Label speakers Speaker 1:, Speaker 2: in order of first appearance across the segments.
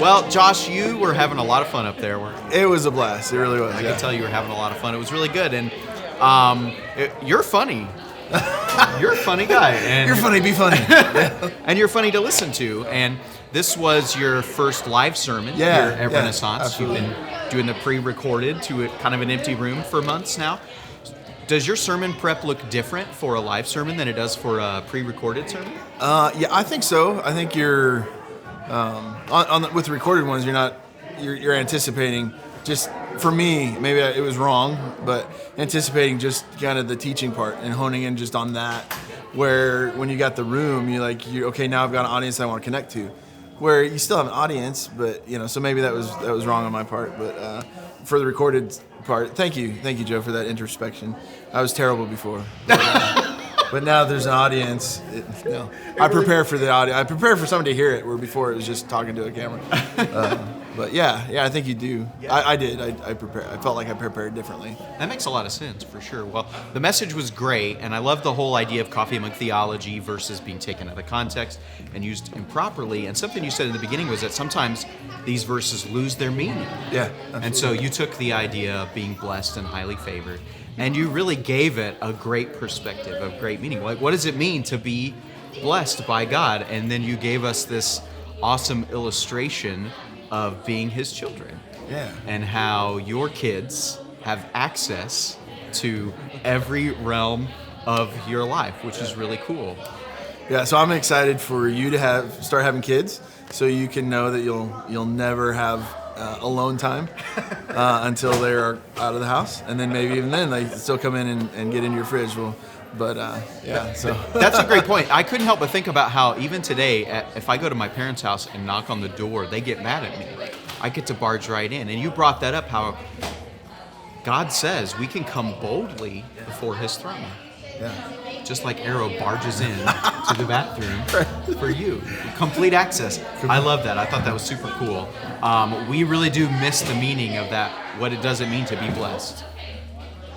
Speaker 1: Well, Josh, you were having a lot of fun up there, weren't you?
Speaker 2: It was a blast. It really was.
Speaker 1: I could tell you were having a lot of fun. It was really good, and you're funny. You're a funny guy. And
Speaker 2: You're funny. Be funny.
Speaker 1: and you're funny to listen to. And this was your first live sermon here at Renaissance.
Speaker 2: Absolutely.
Speaker 1: You've been doing the pre-recorded to kind of an empty room for months now. Does your sermon prep look different for a live sermon than it does for a pre-recorded sermon?
Speaker 2: Yeah, I think so. I think you're with the recorded ones. You're anticipating. Just for me, maybe it was wrong, but anticipating just kind of the teaching part and honing in just on that. Where when you got the room, you're okay. Now I've got an audience I want to connect to. Where you still have an audience, but so maybe that was wrong on my part. But for the recorded part, thank you, Joe, for that introspection. I was terrible before, but now there's an audience. I prepare for the audience. I prepare for somebody to hear it. Where before it was just talking to a camera. But yeah, I think you do. Yeah. I did. I prepared. I felt like I prepared differently.
Speaker 1: That makes a lot of sense, for sure. Well, the message was great, and I love the whole idea of coffee among theology versus being taken out of context and used improperly. And something you said in the beginning was that sometimes these verses lose their meaning.
Speaker 2: Yeah, absolutely.
Speaker 1: And so you took the idea of being blessed and highly favored, and you really gave it a great perspective, a great meaning. Like, what does it mean to be blessed by God? And then you gave us this awesome illustration of being his children.
Speaker 2: Yeah.
Speaker 1: And how your kids have access to every realm of your life, which is really cool.
Speaker 2: Yeah, so I'm excited for you to start having kids, so you can know that you'll never have alone time until they're out of the house, and then maybe even then they still come in and get in your fridge. So
Speaker 1: that's a great point. I couldn't help but think about how even today, if I go to my parents' house and knock on the door, they get mad at me. I get to barge right in. And you brought that up, how God says we can come boldly before his throne.
Speaker 2: Yeah.
Speaker 1: Just like Arrow barges in to the bathroom for you. Complete access. I love that. I thought that was super cool. We really do miss the meaning of that, what it does it mean to be blessed.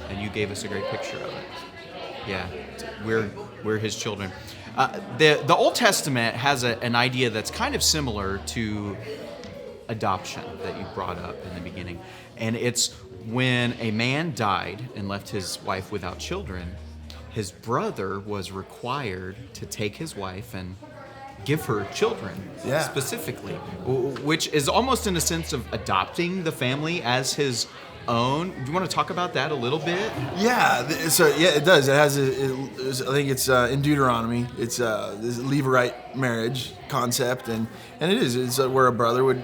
Speaker 1: And you gave us a great picture of it. Yeah, we're his children. The Old Testament has an idea that's kind of similar to adoption that you brought up in the beginning. And it's when a man died and left his wife without children, his brother was required to take his wife and give her children, specifically, which is almost in a sense of adopting the family as his own. Do you want to talk about that a little bit?
Speaker 2: Yeah, so it does. It has. I think it's in Deuteronomy. It's this Levirate marriage concept, and it is. It's where a brother would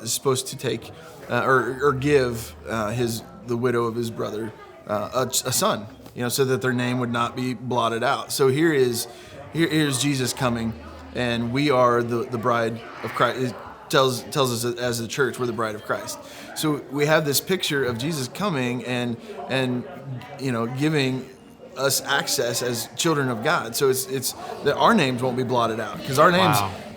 Speaker 2: is supposed to take or give the widow of his brother a son, so that their name would not be blotted out. So here's Jesus coming, and we are the bride of Christ. It tells us that as the church, we're the bride of Christ. So we have this picture of Jesus coming and giving us access as children of God. So it's that our names won't be blotted out, because our names,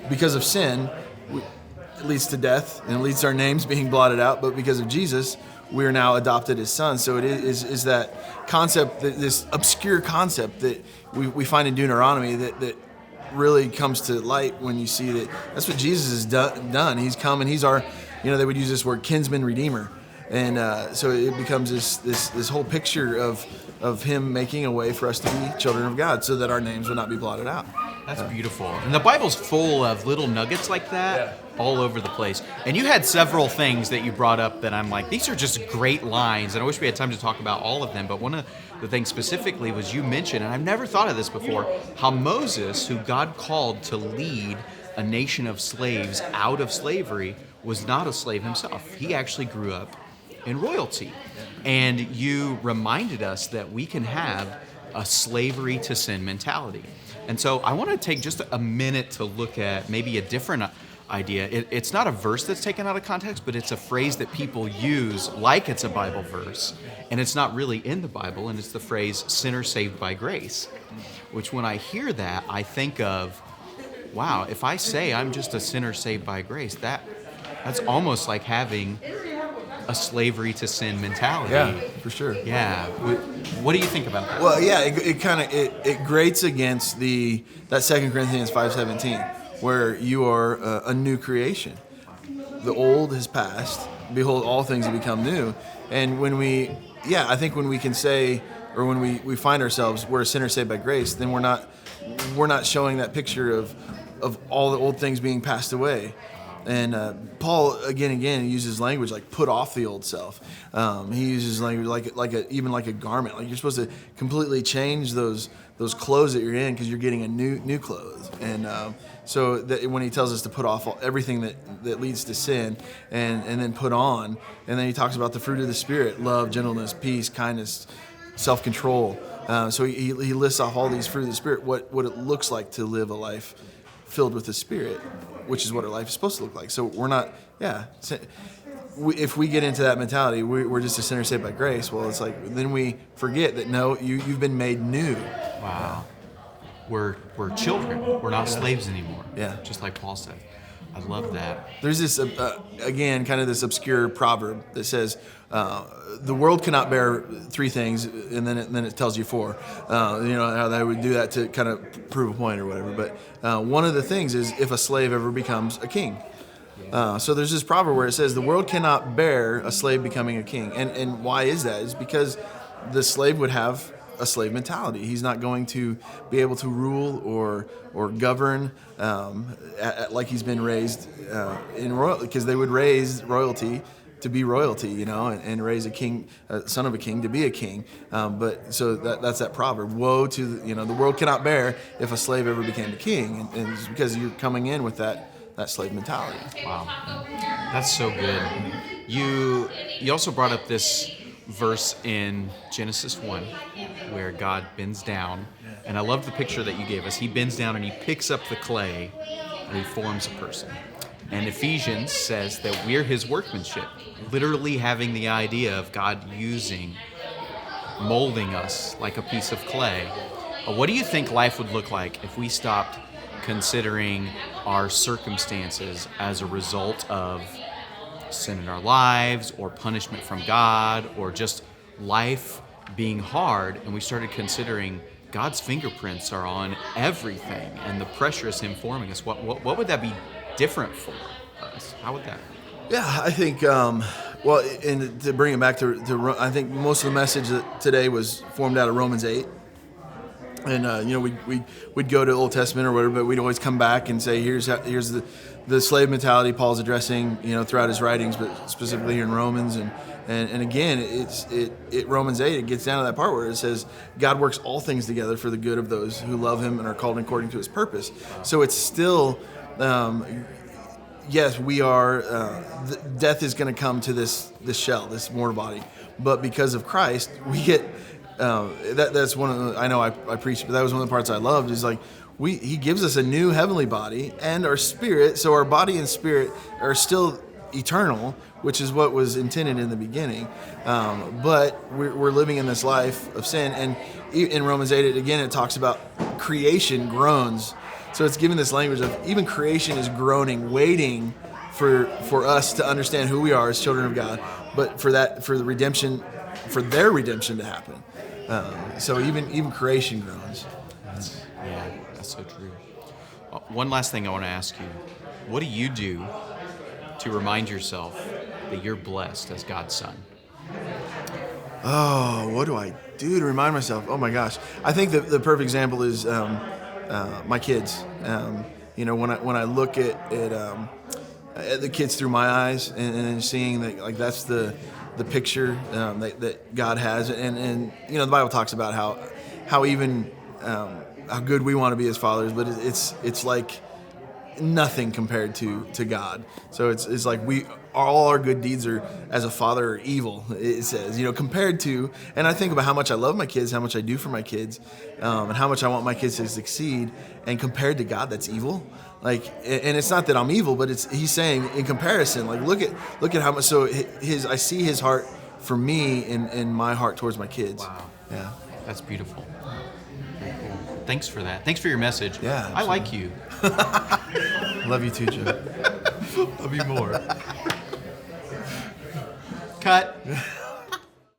Speaker 2: because of sin, it leads to death, and it leads to our names being blotted out. But because of Jesus, we are now adopted as sons. So it is that concept, this obscure concept that we find in Deuteronomy that really comes to light when you see that's what Jesus has done. He's come, and he's our, they would use this word, kinsman redeemer. And so it becomes this whole picture of him making a way for us to be children of God, so that our names will not be blotted out.
Speaker 1: That's beautiful. And the Bible's full of little nuggets like that all over the place. And you had several things that you brought up that I'm like, these are just great lines, and I wish we had time to talk about all of them. But one of the things specifically was you mentioned, and I've never thought of this before, how Moses, who God called to lead a nation of slaves out of slavery, was not a slave himself. He actually grew up in royalty. And you reminded us that we can have a slavery to sin mentality. And so I want to take just a minute to look at maybe a different idea. It's not a verse that's taken out of context, but it's a phrase that people use like it's a Bible verse, and it's not really in the Bible, and it's the phrase, sinner saved by grace, which when I hear that, I think of, wow, if I say I'm just a sinner saved by grace, that's almost like having a slavery to sin mentality.
Speaker 2: Yeah, for sure.
Speaker 1: Yeah. What do you think about that?
Speaker 2: Well, yeah, it grates against that 2 Corinthians 5:17, where you are a new creation. the old has passed. Behold, all things have become new. And I think when we can say, or when we find ourselves, we're a sinner saved by grace, then we're not showing that picture of all the old things being passed away. And Paul again uses language like put off the old self. He uses language even like a garment. Like you're supposed to completely change those clothes that you're in because you're getting a new clothes. And so that when he tells us to put off everything that leads to sin and then put on, and then he talks about the fruit of the Spirit: love, gentleness, peace, kindness, self-control. So he lists off all these fruit of the Spirit, what it looks like to live a life filled with the Spirit, which is what our life is supposed to look like. So we're not, if we get into that mentality, we're just a sinner saved by grace. Well, it's like, then we forget that, no, you've been made new.
Speaker 1: Wow. We're children. We're not slaves anymore.
Speaker 2: Yeah.
Speaker 1: Just like Paul said. I love that.
Speaker 2: There's this, again, kind of this obscure proverb that says, the world cannot bear three things, and then it tells you four. How they would do that to kind of prove a point or whatever. But one of the things is if a slave ever becomes a king. So there's this proverb where it says the world cannot bear a slave becoming a king. And why is that? It's because the slave would have a slave mentality. He's not going to be able to rule or govern like he's been raised in royalty, because they would raise royalty to be royalty, and raise a son of a king to be a king. But so that's that proverb. Woe to the world cannot bear if a slave ever became a king, and it's because you're coming in with that slave mentality.
Speaker 1: Wow, that's so good. You also brought up this verse in Genesis 1 where God bends down, and I love the picture that you gave us. He bends down and he picks up the clay and he forms a person. And Ephesians says that we're his workmanship, literally having the idea of God molding us like a piece of clay. What do you think life would look like if we stopped considering our circumstances as a result of sin in our lives or punishment from God or just life being hard, and we started considering God's fingerprints are on everything and the pressure is him forming us? What would that be different for us? How would that?
Speaker 2: Yeah, I think, and to bring it back to I think most of the message today was formed out of Romans 8. And we'd go to Old Testament or whatever, but we'd always come back and say, here's the slave mentality Paul's addressing, throughout his writings, but specifically here in Romans. And again, it Romans 8, it gets down to that part where it says God works all things together for the good of those who love him and are called according to his purpose. So it's still, yes, we are. Death is going to come to this shell, this mortal body, but because of Christ, we get. That's one of the, I know I preached, but that was one of the parts I loved, is like he gives us a new heavenly body and our spirit, so our body and spirit are still eternal, which is what was intended in the beginning. But we're living in this life of sin, and in Romans 8, it talks about creation groans. So it's given this language of even creation is groaning, waiting for us to understand who we are as children of God, but for their redemption to happen. So even creation groans.
Speaker 1: That's so true. One last thing I want to ask you. What do you do to remind yourself that you're blessed as God's son?
Speaker 2: Oh, what do I do to remind myself? Oh my gosh. I think the perfect example is my kids. When I look at the kids through my eyes and seeing that, like, that's the picture that God has, and the Bible talks about how even how good we want to be as fathers, but it's like nothing compared to God. So it's like all our good deeds are as a father are evil. It says, compared to, and I think about how much I love my kids, how much I do for my kids, and how much I want my kids to succeed, and compared to God, that's evil. Like, and it's not that I'm evil, but he's saying in comparison, like, look at how much. So I see his heart for me and my heart towards my kids.
Speaker 1: Wow.
Speaker 2: Yeah.
Speaker 1: That's beautiful. Very cool. Thanks for that. Thanks for your message.
Speaker 2: Yeah.
Speaker 1: I like you.
Speaker 2: Love you too, Joe.
Speaker 1: Love you more. Cut.